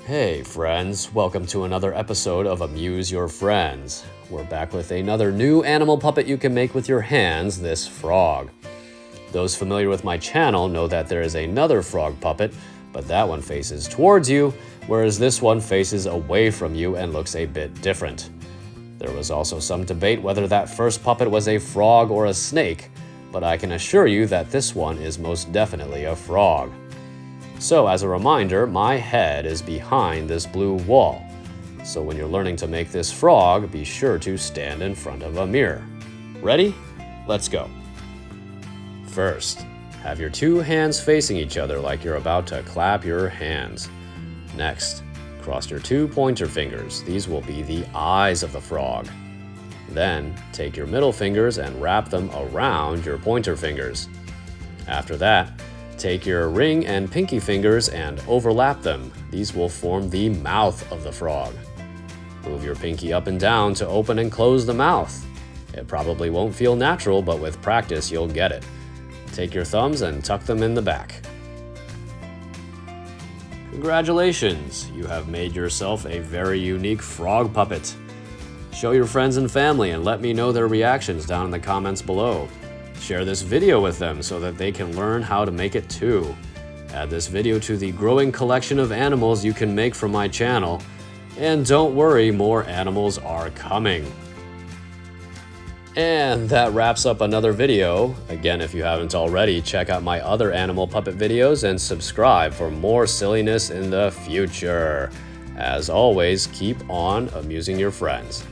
Hey friends, welcome to another episode of Amuse Your Friends. We're back with another new animal puppet you can make with your hands, this frog. Those familiar with my channel know that there is another frog puppet, but that one faces towards you, whereas this one faces away from you and looks a bit different. There was also some debate whether that first puppet was a frog or a snake, but I can assure you that this one is most definitely a frog. So as a reminder, my head is behind this blue wall. So when you're learning to make this frog, be sure to stand in front of a mirror. Ready? Let's go. First, have your two hands facing each other like you're about to clap your hands. Next, cross your two pointer fingers. These will be the eyes of the frog. Then, take your middle fingers and wrap them around your pointer fingers. After that, take your ring and pinky fingers and overlap them. These will form the mouth of the frog. Move your pinky up and down to open and close the mouth. It probably won't feel natural, but with practice you'll get it. Take your thumbs and tuck them in the back. Congratulations! You have made yourself a very unique frog puppet. Show your friends and family and let me know their reactions down in the comments below. Share this video with them so that they can learn how to make it too. Add this video to the growing collection of animals you can make from my channel. And don't worry, more animals are coming. And that wraps up another video. Again, if you haven't already, check out my other animal puppet videos and subscribe for more silliness in the future. As always, keep on amusing your friends.